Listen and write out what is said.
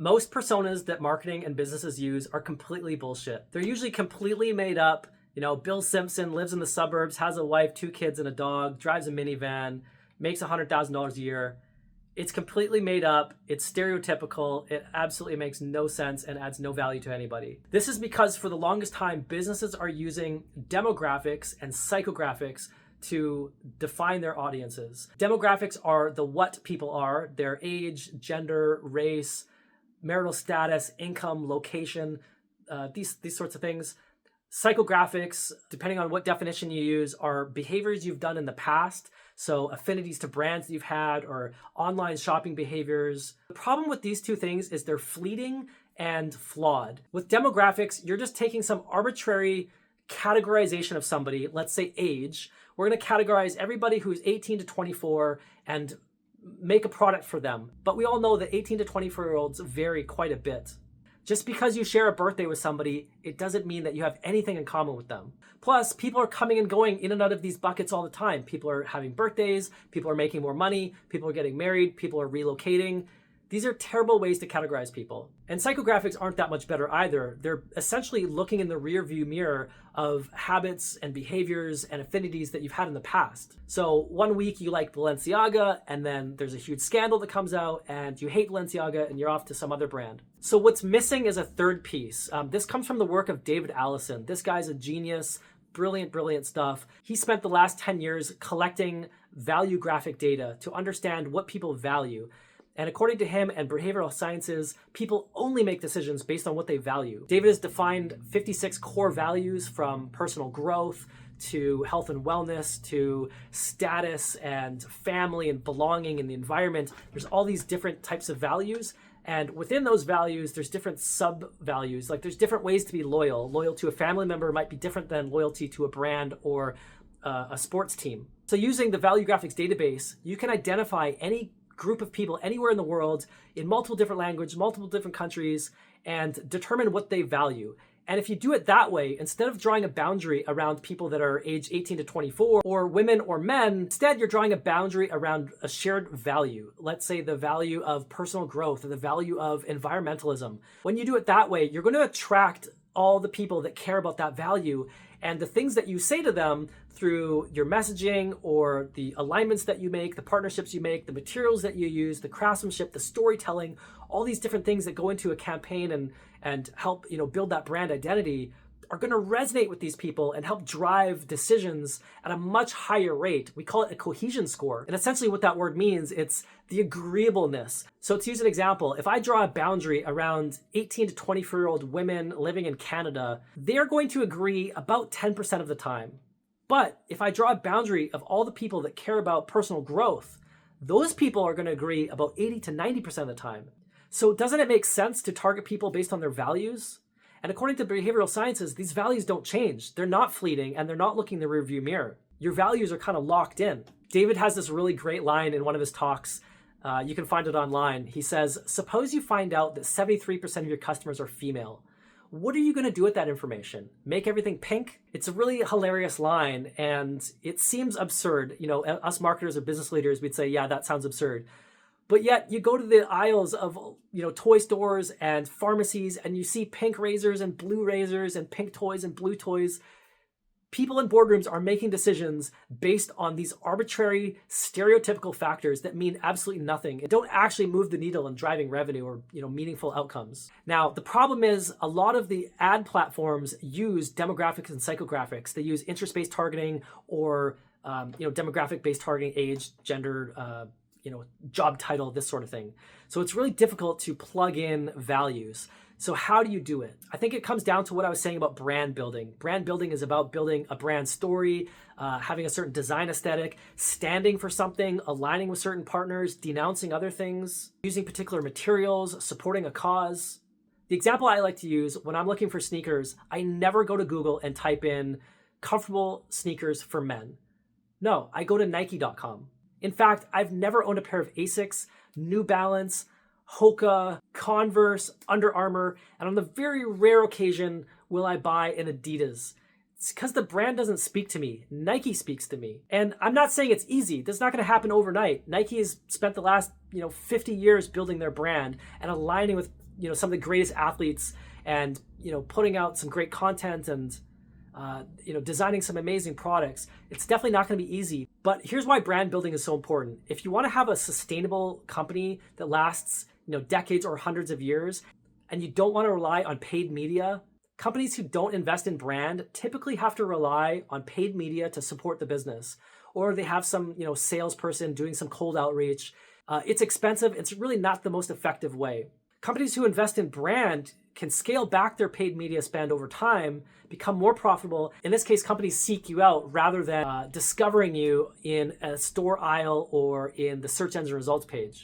Most personas that marketing and businesses use are completely bullshit. They're usually completely made up. Bill Simpson lives in the suburbs, has a wife, 2 kids, and a dog, drives a minivan, makes $100,000 a year. It's completely made up. It's stereotypical. It absolutely makes no sense and adds no value to anybody. This is because for the longest time, businesses are using demographics and psychographics to define their audiences. Demographics are the what people are, their age, gender, race, marital status, income, location, these sorts of things. Psychographics, depending on what definition you use, are behaviors you've done in the past. So affinities to brands that you've had or online shopping behaviors. The problem with these two things is they're fleeting and flawed. With demographics, you're just taking some arbitrary categorization of somebody, let's say age. We're going to categorize everybody who's 18 to 24 and make a product for them. But we all know that 18 to 24-year-olds vary quite a bit. Just because you share a birthday with somebody, it doesn't mean that you have anything in common with them. Plus, people are coming and going in and out of these buckets all the time. People are having birthdays, people are making more money, people are getting married, people are relocating. These are terrible ways to categorize people. And psychographics aren't that much better either. They're essentially looking in the rear view mirror of habits and behaviors and affinities that you've had in the past. So one week you like Balenciaga, and then there's a huge scandal that comes out and you hate Balenciaga and you're off to some other brand. So what's missing is a third piece. This comes from the work of David Allison. This guy's a genius, brilliant stuff. He spent the last 10 years collecting value graphic data to understand what people value. And according to him and behavioral sciences, people only make decisions based on what they value. David has defined 56 core values, from personal growth to health and wellness to status and family and belonging in the environment. There's all these different types of values. And within those values, there's different sub-values. Like there's different ways to be loyal. Loyal to a family member might be different than loyalty to a brand or a sports team. So using the Value Graphics database, you can identify any group of people anywhere in the world in multiple different languages, multiple different countries, and determine what they value. And if you do it that way, instead of drawing a boundary around people that are age 18 to 24 or women or men, instead you're drawing a boundary around a shared value. Let's say the value of personal growth or the value of environmentalism. When you do it that way, you're going to attract all the people that care about that value, and the things that you say to them through your messaging or the alignments that you make, the partnerships you make, the materials that you use, the craftsmanship, the storytelling, all these different things that go into a campaign and help build that brand identity are going to resonate with these people and help drive decisions at a much higher rate. We call it a cohesion score. And essentially what that word means, it's the agreeableness. So to use an example, if I draw a boundary around 18 to 24-year-old women living in Canada, they're going to agree about 10% of the time. But if I draw a boundary of all the people that care about personal growth, those people are going to agree about 80 to 90% of the time. So doesn't it make sense to target people based on their values? And according to behavioral sciences, these values don't change. They're not fleeting, and they're not looking in the rearview mirror. Your values are kind of locked in. David has this really great line in one of his talks. You can find it online. He says, suppose you find out that 73% of your customers are female. What are you going to do with that information? Make everything pink? It's a really hilarious line, and it seems absurd. Us marketers or business leaders, we'd say, yeah, that sounds absurd. But yet you go to the aisles of toy stores and pharmacies and you see pink razors and blue razors and pink toys and blue toys. People in boardrooms are making decisions based on these arbitrary, stereotypical factors that mean absolutely nothing and don't actually move the needle in driving revenue or meaningful outcomes. Now, the problem is a lot of the ad platforms use demographics and psychographics. They use interest-based targeting or demographic-based targeting, age, gender, job title, this sort of thing. So it's really difficult to plug in values. So how do you do it? I think it comes down to what I was saying about brand building. Brand building is about building a brand story, having a certain design aesthetic, standing for something, aligning with certain partners, denouncing other things, using particular materials, supporting a cause. The example I like to use when I'm looking for sneakers, I never go to Google and type in comfortable sneakers for men. No, I go to Nike.com. In fact, I've never owned a pair of Asics, New Balance, Hoka, Converse, Under Armour, and on the very rare occasion will I buy an Adidas. It's because the brand doesn't speak to me. Nike speaks to me. And I'm not saying it's easy. That's not going to happen overnight. Nike has spent the last 50 years building their brand and aligning with some of the greatest athletes and putting out some great content and designing some amazing products. It's definitely not going to be easy. But here's why brand building is so important. If you want to have a sustainable company that lasts decades or hundreds of years, and you don't want to rely on paid media, companies who don't invest in brand typically have to rely on paid media to support the business, or they have some salesperson doing some cold outreach. It's expensive. It's really not the most effective way. Companies who invest in brand can scale back their paid media spend over time, become more profitable. In this case, companies seek you out rather than discovering you in a store aisle or in the search engine results page.